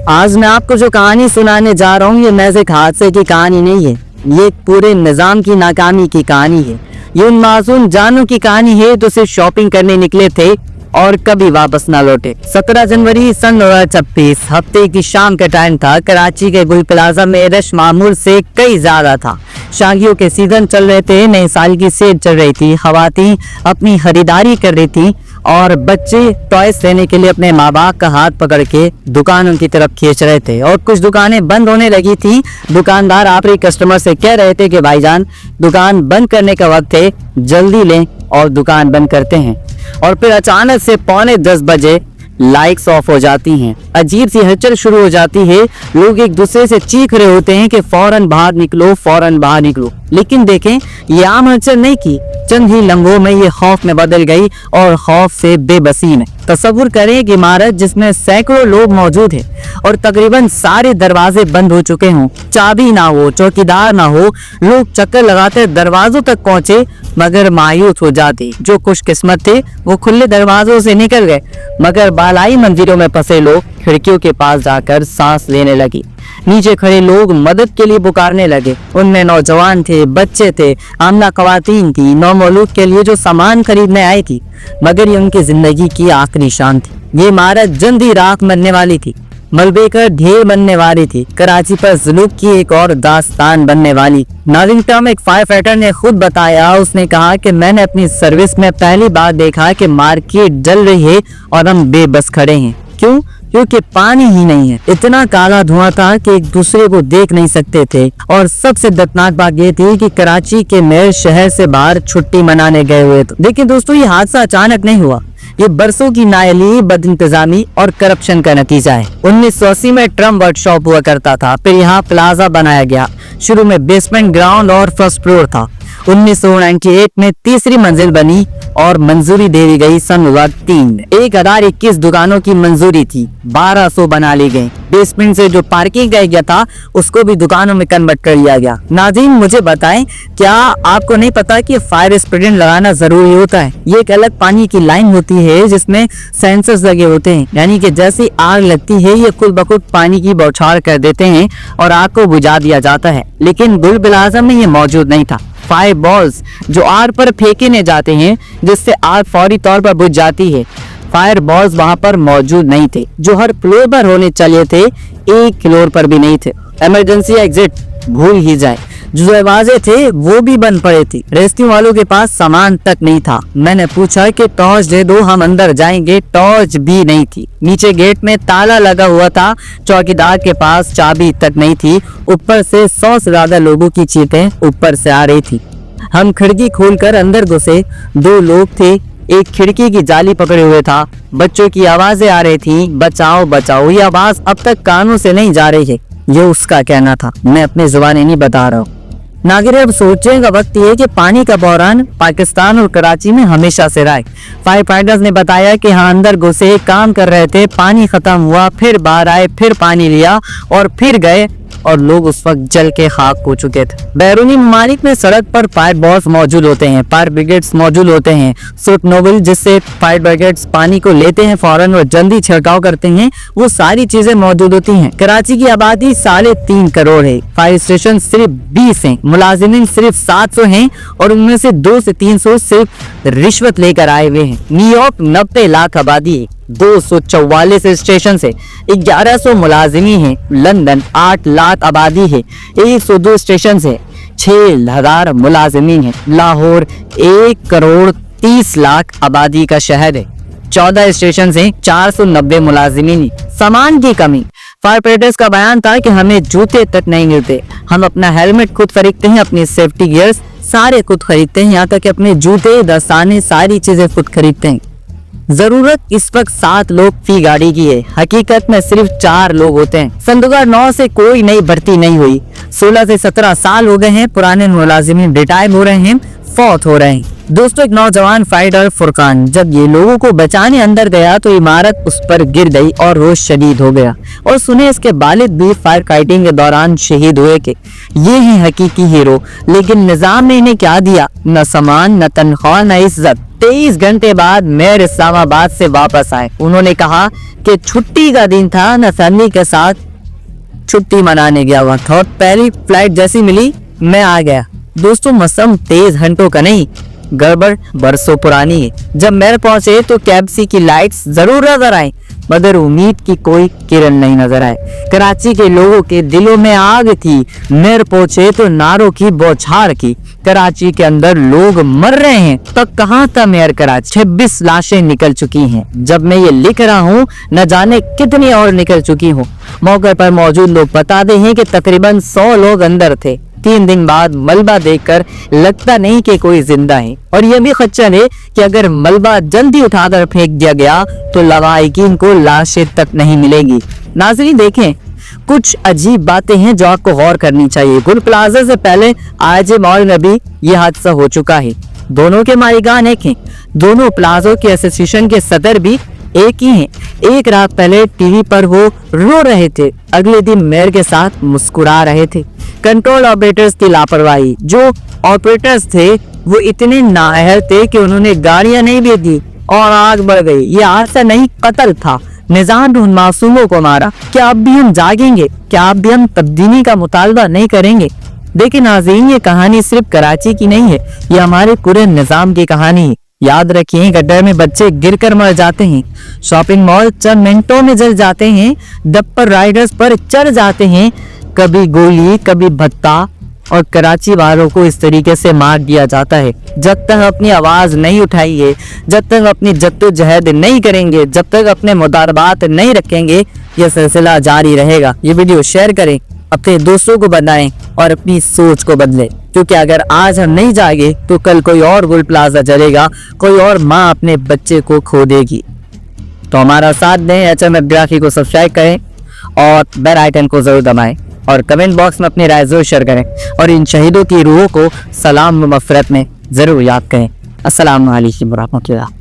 आज मैं आपको जो कहानी सुनाने जा रहा हूँ ये महज एक हादसे की कहानी नहीं है, ये एक पूरे निजाम की नाकामी की कहानी है। ये उन मासूम जानों की कहानी है जो सिर्फ शॉपिंग करने निकले थे और कभी वापस ना लौटे। 17 जनवरी सन 2026 हफ्ते की शाम का टाइम था। कराची के गुल प्लाजा में रश मामूल से कई ज्यादा था। शादियों के सीजन चल रहे थे, नए साल की सेल चल रही थी, खवातीन अपनी खरीदारी कर रही थी और बच्चे टॉयज लेने के लिए अपने माँ बाप का हाथ पकड़ के दुकानों की तरफ खींच रहे थे और कुछ दुकानें बंद होने लगी थी। दुकानदार आखिरी कस्टमर से कह रहे थे कि भाईजान दुकान बंद करने का वक्त है, जल्दी लें और दुकान बंद करते हैं। और फिर अचानक से 9:45 बजे लाइट्स ऑफ हो जाती हैं। अजीब सी हलचल शुरू हो जाती है। लोग एक दूसरे से चीख रहे होते हैं कि फौरन बाहर निकलो, फौरन बाहर निकलो। लेकिन देखें, ये आम हलचल नहीं की, चंद ही लम्हों में ये खौफ में बदल गई और खौफ से बेबसी में। तस्वुर करें एक इमारत जिसमें सैकड़ों लोग मौजूद हैं और तकरीबन सारे दरवाजे बंद हो चुके हों, चाबी ना हो, चौकीदार ना हो। लोग चक्कर लगाते दरवाजों तक पहुंचे मगर मायूस हो जाते। जो खुशकिस्मत थे वो खुले दरवाजों से निकल गए, मगर बालाई मंजिलों में फंसे लोग खिड़कियों के पास जाकर सांस लेने लगे। नीचे खड़े लोग मदद के लिए पुकारने लगे। उनमें नौजवान थे, बच्चे थे, आमना खवातीन थी, नौमौलूद के लिए जो सामान खरीदने आई थी, मगर ये उनकी जिंदगी की आखिरी शाम थी। ये इमारत जल्द ही राख बनने वाली थी, मलबे का ढेर बनने वाली थी। कराची पर जुल्म की एक और दास्तान बनने वाली। नारिंगटन में एक फायर फाइटर ने खुद बताया, उसने कहा कि मैंने अपनी सर्विस में पहली बार देखा कि मार्केट जल रही है और हम बेबस खड़े हैं। क्यों? क्योंकि पानी ही नहीं है। इतना काला धुआं था कि एक दूसरे को देख नहीं सकते थे। और सबसे दर्दनाक बात ये थी कि कराची के मेयर शहर से बाहर छुट्टी मनाने गए हुए थे। देखिए दोस्तों, ये हादसा अचानक नहीं हुआ, ये बरसों की नाअहली, बदइंतजामी और करप्शन का नतीजा है। 1980 में ट्रम्प वर्कशॉप हुआ करता था, फिर यहाँ प्लाजा बनाया गया। शुरू में बेसमेंट, ग्राउंड और फर्स्ट फ्लोर था। 1998 में तीसरी मंजिल बनी और मंजूरी दे दी गई सन 2003 में। 1021 दुकानों की मंजूरी थी, 1200 बना ली गई। बेसमेंट से जो पार्किंग रह गया था उसको भी दुकानों में कन्वर्ट कर लिया गया। नाज़रीन, मुझे बताएं, क्या आपको नहीं पता कि फायर स्प्रेडेंट लगाना जरूरी होता है? ये एक अलग पानी की लाइन होती है जिसमें सेंसर्स लगे होते हैं, यानी कि जैसी आग लगती है ये कुल बकुल पानी की बौछार कर देते हैं और आग को बुझा दिया जाता है। लेकिन गुल प्लाजा में ये मौजूद नहीं था। फायर बॉल्स जो आग पर फेंके जाते हैं जिससे आग फौरी तौर पर बुझ जाती है, फायर बॉल्स वहां पर मौजूद नहीं थे। जो हर फ्लोर पर होने चाहिए थे, एक फ्लोर पर भी नहीं थे। इमरजेंसी एग्जिट भूल ही जाए। जो दरवाजे थे वो भी बंद पड़े थे। रेस्क्यू वालों के पास सामान तक नहीं था। मैंने पूछा कि टॉर्च दे दो, हम अंदर जाएंगे, टॉर्च भी नहीं थी। नीचे गेट में ताला लगा हुआ था, चौकीदार के पास चाबी तक नहीं थी। ऊपर से 100 से ज्यादा लोगों की चीखें ऊपर से आ रही थी। हम खिड़की खोलकर अंदर घुसे। 2 लोग थे, एक खिड़की की जाली पकड़े हुए था। बच्चों की आवाजें आ रही थी, बचाओ बचाओ। ये आवाज अब तक कानों से नहीं जा रही है। ये उसका कहना था, मैं अपनी जुबानी नहीं बता रहा हूँ। नागरिक, अब सोचने का वक्त ये है कि पानी का बहरान पाकिस्तान और कराची में हमेशा से रहा है। फायर फाइटर्स ने बताया कि हाँ अंदर घुसे, काम कर रहे थे, पानी खत्म हुआ, फिर बाहर आए, फिर पानी लिया और फिर गए और लोग उस वक्त जल के खाक हो चुके थे। बैरूनी ममालिक में सड़क पर फायर बॉल्स मौजूद होते हैं, फायर ब्रिगेड्स मौजूद होते हैं, सूट नोबल जिससे फायर ब्रिगेड्स पानी को लेते हैं फौरन और जल्दी छिड़काव करते हैं, वो सारी चीजें मौजूद होती हैं। कराची की आबादी 3.5 करोड़ है। फायर स्टेशन सिर्फ 20 हैं, मुलाजिमीन सिर्फ 700 हैं और उनमें से 200 से 300 सिर्फ रिश्वत लेकर आए हुए हैं। न्यूयॉर्क 90 लाख आबादी है, 244 स्टेशन से 1100 मुलाजिमी हैं। लंदन 8 लाख आबादी है, 102 स्टेशन से 6000 मुलाजिमीन हैं। लाहौर 1 करोड़ 30 लाख आबादी का शहर है, 14 स्टेशन से 490 मुलाजिमीन। सामान की कमी। फायर फाइटर्स का बयान था कि हमें जूते तक नहीं मिलते। हम अपना हेलमेट खुद खरीदते हैं, अपनी सेफ्टी गियर्स सारे खुद खरीदते हैं, यहाँ तक कि अपने जूते, दस्ताने, सारी चीजें खुद खरीदते हैं। जरूरत इस वक्त 7 लोग फी गाड़ी की है, हकीकत में सिर्फ 4 लोग होते हैं। सन 2009 से कोई नई भर्ती नहीं हुई। 16 से 17 साल हो गए हैं। पुराने मुलाजिमीन रिटायर हो रहे हैं, फौत हो रहे हैं। दोस्तों एक नौजवान फाइटर फुरकान जब ये लोगों को बचाने अंदर गया तो इमारत उस पर गिर गई और रोष शदीद हो गया। और सुने इसके वालिद भी फायर फाइटिंग के दौरान शहीद हुए कि ये है हकीकी हीरो। लेकिन निजाम ने इन्हें क्या दिया, न सामान, न तनख्वाह, न इज्जत। 23 घंटे बाद मेयर इस्लामाबाद से वापस आए। उन्होंने कहा कि छुट्टी का दिन था, न फैमिली के साथ छुट्टी मनाने गया हुआ था और पहली फ्लाइट जैसी मिली मैं आ गया। दोस्तों मौसम 23 घंटों का नहीं, गड़बड़ बरसों पुरानी है। जब मेयर पहुंचे तो कैबसी की लाइट्स जरूर नजर आई, मगर उम्मीद की कोई किरण नहीं नजर आए। कराची के लोगों के दिलों में आग थी। मेयर पहुंचे तो नारों की बौछार की। कराची के अंदर लोग मर रहे हैं, तब कहाँ था मेयर कराची। 26 लाशें निकल चुकी हैं। जब मैं ये लिख रहा हूँ न जाने कितनी और निकल चुकी हूँ। मौके पर मौजूद लोग बताते हैं कि तकरीबन 100 लोग अंदर थे। 3 दिन बाद मलबा देखकर लगता नहीं कि कोई जिंदा है। और यह भी खच्चर है कि अगर मलबा जल्दी उठाकर फेंक दिया गया तो लवाहिकीन को लाशें तक नहीं मिलेगी। नाज़रीन देखें, कुछ अजीब बातें हैं जो आपको गौर करनी चाहिए। गुल प्लाजा से पहले आज मॉल में भी ये हादसा हो चुका है। दोनों के मालिकान एक हैं। दोनों प्लाजों के एसोसिएशन के सदर भी एक ही हैं। एक रात पहले टीवी पर वो रो रहे थे, अगले दिन मेयर के साथ मुस्कुरा रहे थे। कंट्रोल ऑपरेटर्स की लापरवाही। जो ऑपरेटर्स थे वो इतने नाअहल थे कि उन्होंने गाड़ियां नहीं भी दी और आग बढ़ गई। ये हादसा नहीं, कत्ल था। निजाम ने उन मासूमों को मारा। क्या अब भी हम जागेंगे? क्या अब भी हम तब्दीली का मुतालबा नहीं करेंगे? देखिए नाज़रीन, ये कहानी सिर्फ कराची की नहीं है, ये हमारे पूरे निजाम की कहानी है। याद रखिए, गड्ढे में बच्चे गिरकर मर जाते हैं, शॉपिंग मॉल चंद मिनटों में जल जाते हैं, डब्पर राइडर्स पर चढ़ जाते हैं, कभी गोली कभी भत्ता, और कराची वालों को इस तरीके से मार दिया जाता है। जब तक अपनी आवाज नहीं उठाएंगे, जब तक अपनी जद्दोजहद नहीं करेंगे, जब तक अपने मुतालबात नहीं रखेंगे, यह सिलसिला जारी रहेगा। ये वीडियो शेयर करें, अपने दोस्तों को बताएं और अपनी सोच को बदलें, क्योंकि अगर आज हम नहीं जाएंगे तो कल कोई और गुल प्लाजा जलेगा, कोई और माँ अपने बच्चे को खो देगी। तो हमारा साथ दें, HM ग्राफी को सब्सक्राइब करें और बेल आइकन को जरूर दबाएं और कमेंट बॉक्स में अपनी राय जरूर शेयर करें और इन शहीदों की रूहों को सलाम व मग़फ़िरत में जरूर याद करें। अस्सलाम वालेकुम रहमतुल्लाह।